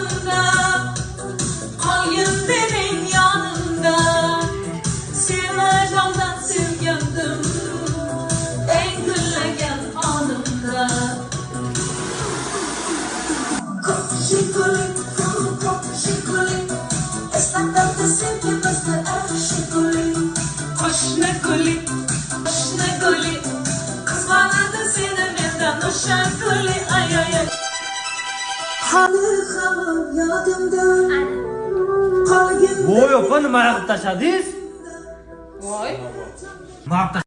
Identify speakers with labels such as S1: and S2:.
S1: yanımda, ayın benim yanımda. Sevdadan sevgandım, en güllagan anımda. Şikolik, şikolik, esnafta sevgimizde şikolik. Qo'shni guli, qiz boladan seni mendan o'sha guli, ay ay ay. Hali hamon yodimda qolgan.
S2: Voy opa, nima qilib tashladingiz?
S3: Voy.
S2: Nima qilib